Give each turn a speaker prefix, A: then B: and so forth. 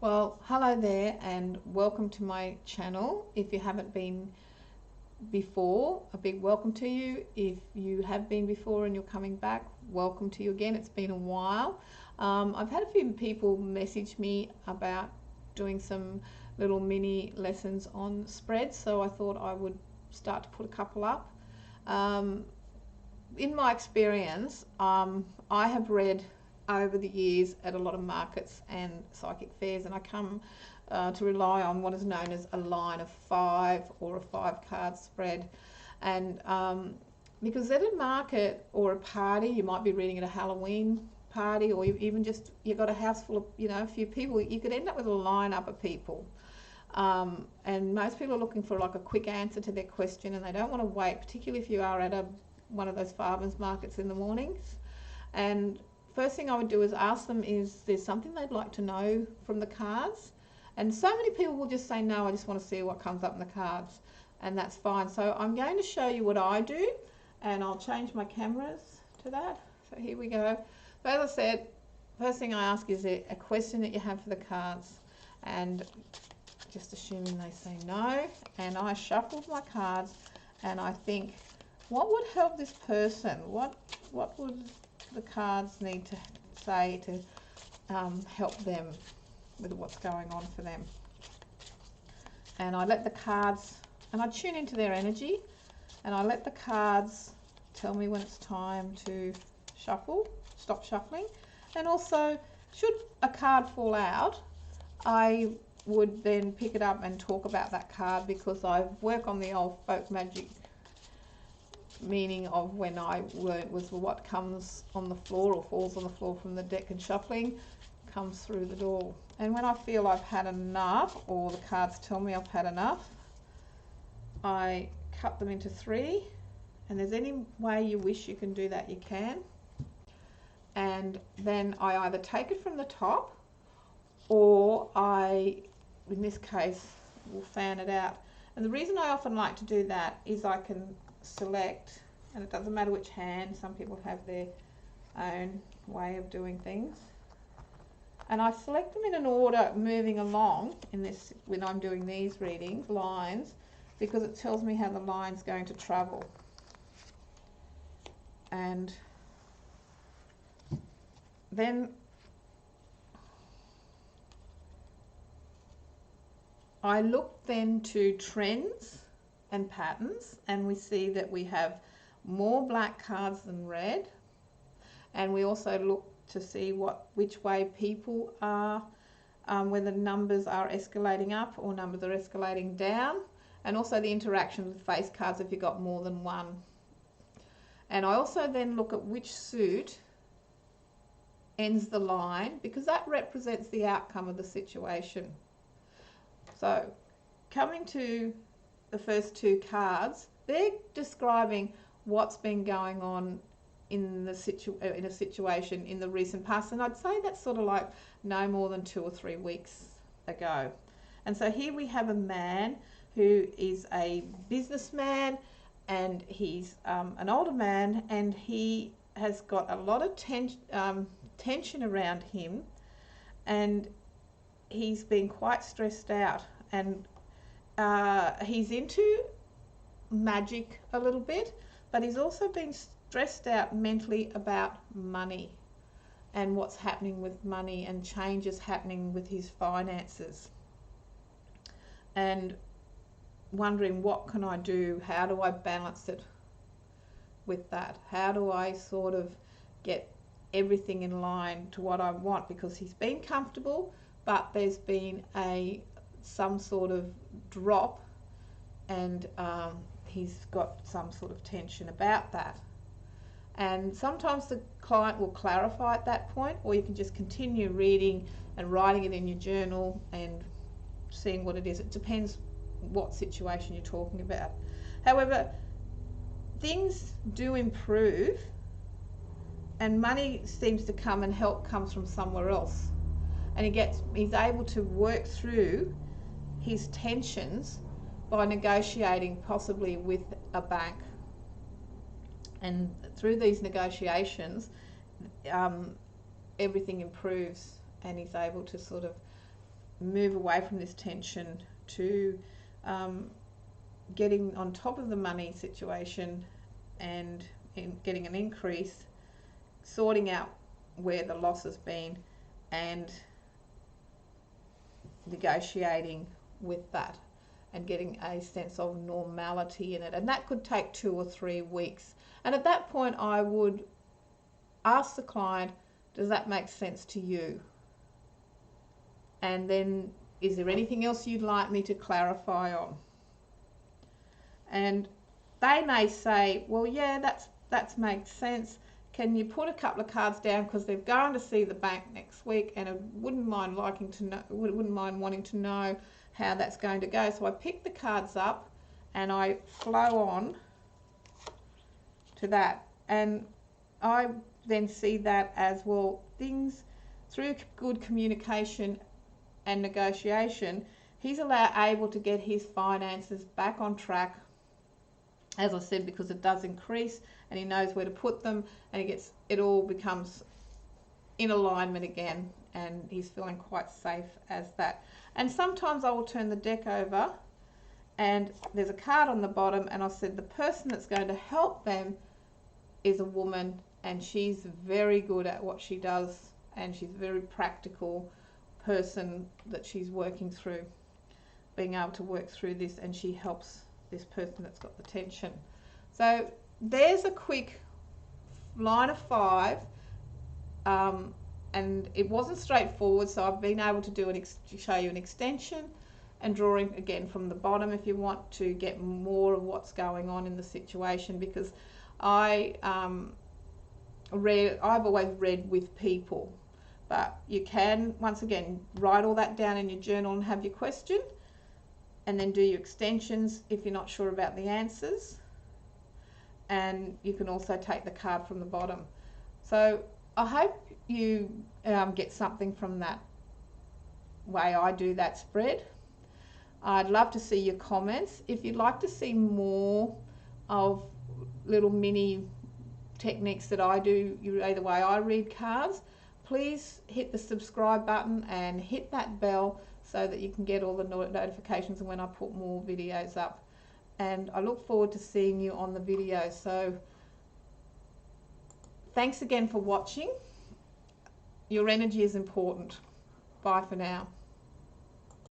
A: Well, hello there and welcome to my channel. If you haven't been before, a big welcome to you. If you have been before and you're coming back, welcome to you again. It's been a while. I've had a few people message me about doing some little mini lessons on spreads, so I thought I would start to put a couple up. In my experience, I have read over the years at a lot of markets and psychic fairs, and I come to rely on what is known as a line of 5 or a 5-card spread. And because at a market or a party, you might be reading at a Halloween party, or even just you've got a house full of a few people, you could end up with a lineup of people. And most people are looking for like a quick answer to their question, and they don't want to wait, particularly if you are at one of those farmers markets in the mornings. And first thing I would do is ask them, is there something they'd like to know from the cards? And so many people will just say, no, I just want to see what comes up in the cards, and that's fine. So I'm going to show you what I do, and I'll change my cameras to that. So here we go. So as I said, first thing I ask, is there a question that you have for the cards? And just assuming they say no, and I shuffle my cards and I think, what would help this person? What would the cards need to say to help them with what's going on for them? And I let the cards, and I tune into their energy, and I let the cards tell me when it's time to shuffle, stop shuffling. And also, should a card fall out, I would then pick it up and talk about that card, because I work on the old folk magic meaning of when I learnt was what comes on the floor or falls on the floor from the deck and shuffling comes through the door. And when I feel I've had enough, or the cards tell me I've had enough, I cut them into 3, and there's any way you wish you can do that, you can. And then I either take it from the top, or I, in this case, will fan it out. And the reason I often like to do that is I can select, and it doesn't matter which hand, some people have their own way of doing things, and I select them in an order moving along in this, when I'm doing these readings, lines, because it tells me how the line's going to travel. And then I look then to trends and patterns, and we see that we have more black cards than red, and we also look to see which way people are, whether numbers are escalating up or numbers are escalating down, and also the interaction with face cards if you've got more than one. And I also then look at which suit ends the line, because that represents the outcome of the situation. So coming to the first 2 cards, they're describing what's been going on in a situation in the recent past, and I'd say that's sort of like no more than 2 or 3 weeks ago. And so here we have a man who is a businessman, and he's an older man, and he has got a lot of tension around him, and he's been quite stressed out, and he's into magic a little bit, but he's also been stressed out mentally about money and what's happening with money and changes happening with his finances, and wondering, what can I do? How do I balance it with that? How do I sort of get everything in line to what I want? Because he's been comfortable, but there's been some sort of drop, and he's got some sort of tension about that. And sometimes the client will clarify at that point, or you can just continue reading and writing it in your journal and seeing what it is. It depends what situation you're talking about. However, things do improve, and money seems to come, and help comes from somewhere else, and he's able to work through his tensions by negotiating possibly with a bank. And through these negotiations, everything improves, and he's able to sort of move away from this tension to getting on top of the money situation and getting an increase, sorting out where the loss has been, and negotiating with that and getting a sense of normality in it. And that could take 2 or 3 weeks. And at that point, I would ask the client, does that make sense to you? And then, is there anything else you'd like me to clarify on? And they may say, well, yeah, that makes sense. Can you put a couple of cards down, because they're going to see the bank next week, and I wouldn't mind wanting to know how that's going to go. So I pick the cards up and I flow on to that, and I then see that as, well, things through good communication and negotiation, he's able to get his finances back on track, as I said, because it does increase and he knows where to put them, and it all becomes in alignment again, and he's feeling quite safe as that. And sometimes I will turn the deck over and there's a card on the bottom, and I said the person that's going to help them is a woman, and she's very good at what she does, and she's a very practical person that she's working through, being able to work through this, and she helps this person that's got the tension. So there's a quick line of 5, and it wasn't straightforward, so I've been able to show you an extension and drawing again from the bottom if you want to get more of what's going on in the situation, because I've always read with people, but you can, once again, write all that down in your journal and have your question, and then do your extensions if you're not sure about the answers. And you can also take the card from the bottom. So I hope you get something from that way I do that spread. I'd love to see your comments. If you'd like to see more of little mini techniques that I do, either way I read cards, please hit the subscribe button and hit that bell so that you can get all the notifications when I put more videos up. And I look forward to seeing you on the video. So thanks again for watching. Your energy is important. Bye for now.